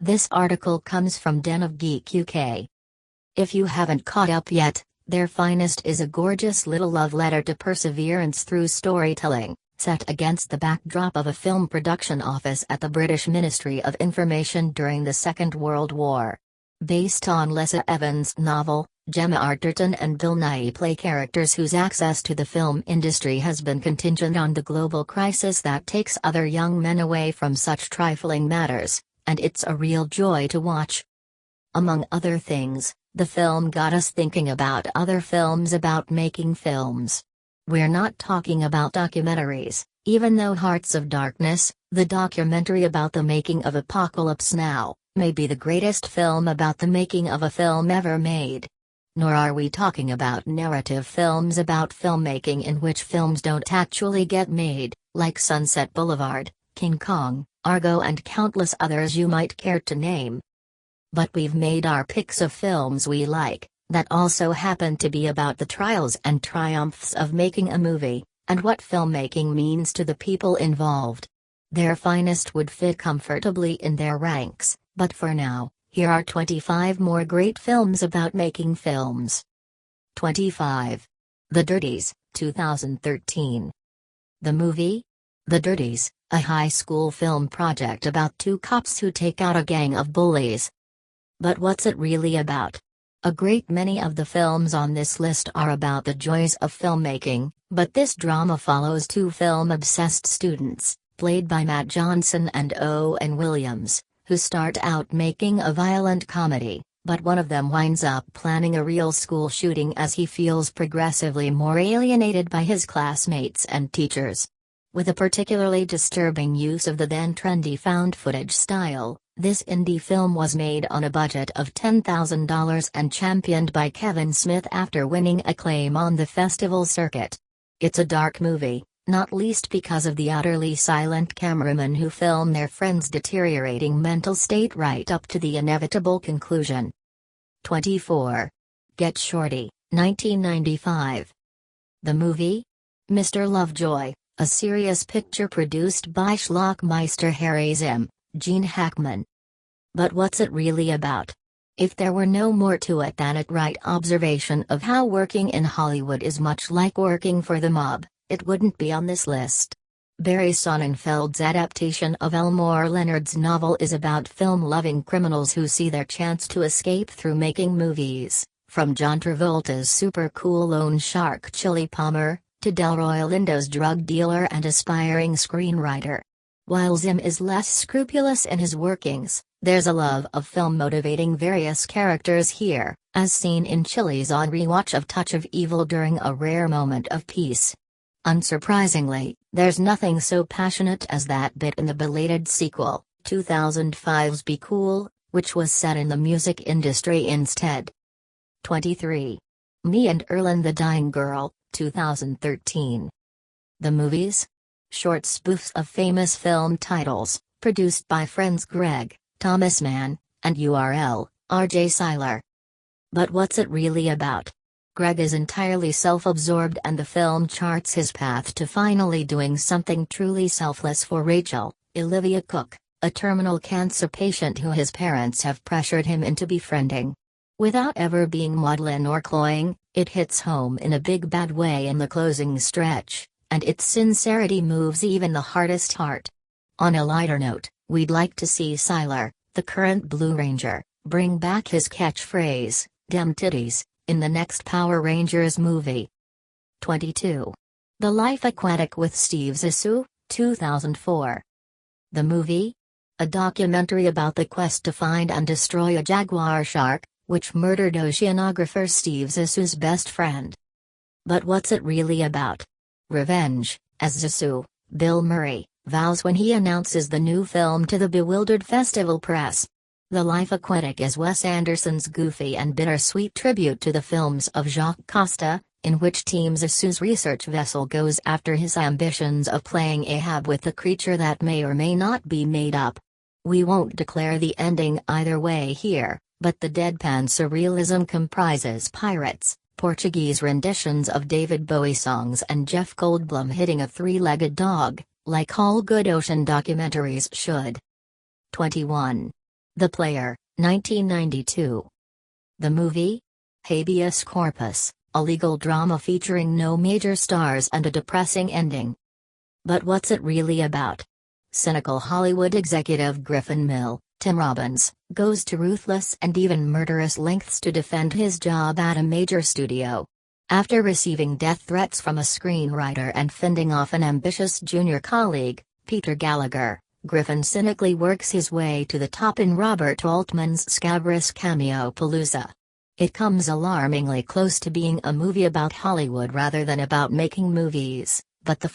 This article comes from Den of Geek UK. If you haven't caught up yet, Their Finest is a gorgeous little love letter to perseverance through storytelling, set against the backdrop of a film production office at the British Ministry of Information during the Second World War. Based on Lessa Evans' novel, Gemma Arterton and Bill Nighy play characters whose access to the film industry has been contingent on the global crisis that takes other young men away from such trifling matters, and it's a real joy to watch. Among other things, the film got us thinking about other films about making films. We're not talking about documentaries, even though Hearts of Darkness, the documentary about the making of Apocalypse Now, may be the greatest film about the making of a film ever made. Nor are we talking about narrative films about filmmaking in which films don't actually get made, like Sunset Boulevard, King Kong, Argo and countless others you might care to name. But we've made our picks of films we like, that also happen to be about the trials and triumphs of making a movie, and what filmmaking means to the people involved. Their Finest would fit comfortably in their ranks, but for now, here are 25 more great films about making films. 25. The Dirties, 2013. The movie? The Dirties, a high school film project about two cops who take out a gang of bullies. But what's it really about? A great many of the films on this list are about the joys of filmmaking, but this drama follows two film-obsessed students, played by Matt Johnson and Owen Williams, who start out making a violent comedy, but one of them winds up planning a real school shooting as he feels progressively more alienated by his classmates and teachers. With a particularly disturbing use of the then trendy found footage style, this indie film was made on a budget of $10,000 and championed by Kevin Smith after winning acclaim on the festival circuit. It's a dark movie, not least because of the utterly silent cameramen who film their friends' deteriorating mental state right up to the inevitable conclusion. 24. Get Shorty, 1995. The movie? Mr. Lovejoy, a serious picture produced by Schlockmeister Harry Zim, Gene Hackman. But what's it really about? If there were no more to it than a right observation of how working in Hollywood is much like working for the mob, it wouldn't be on this list. Barry Sonnenfeld's adaptation of Elmore Leonard's novel is about film-loving criminals who see their chance to escape through making movies, from John Travolta's super-cool loan shark Chili Palmer, to Delroy Lindo's drug dealer and aspiring screenwriter. While Zim is less scrupulous in his workings, there's a love of film motivating various characters here, as seen in Chili's on rewatch of Touch of Evil during a rare moment of peace. Unsurprisingly, there's nothing so passionate as that bit in the belated sequel, 2005's Be Cool, which was set in the music industry instead. 23. Me and Erlen the Dying Girl, 2013. The movies? Short spoofs of famous film titles, produced by friends Greg, Thomas Mann, and URL, R.J. Seiler. But what's it really about? Greg is entirely self-absorbed and the film charts his path to finally doing something truly selfless for Rachel, Olivia Cook, a terminal cancer patient who his parents have pressured him into befriending. Without ever being maudlin or cloying, it hits home in a big bad way in the closing stretch, and its sincerity moves even the hardest heart. On a lighter note, we'd like to see Seiler, the current Blue Ranger, bring back his catchphrase, "Dem titties," in the next Power Rangers movie. 22. The Life Aquatic with Steve Zissou, 2004. The movie? A documentary about the quest to find and destroy a jaguar shark, which murdered oceanographer Steve Zissou's best friend. But what's it really about? Revenge, as Zissou, Bill Murray, vows when he announces the new film to the bewildered festival press. The Life Aquatic is Wes Anderson's goofy and bittersweet tribute to the films of Jacques Costa, in which Team Zissou's research vessel goes after his ambitions of playing Ahab with the creature that may or may not be made up. We won't declare the ending either way here, but the deadpan surrealism comprises pirates, Portuguese renditions of David Bowie songs and Jeff Goldblum hitting a three-legged dog, like all good ocean documentaries should. 21. The Player, 1992. The movie? Habeas Corpus, a legal drama featuring no major stars and a depressing ending. But what's it really about? Cynical Hollywood executive Griffin Mill, Tim Robbins, goes to ruthless and even murderous lengths to defend his job at a major studio. After receiving death threats from a screenwriter and fending off an ambitious junior colleague, Peter Gallagher, Griffin cynically works his way to the top in Robert Altman's scabrous cameo-palooza. It comes alarmingly close to being a movie about Hollywood rather than about making movies, but the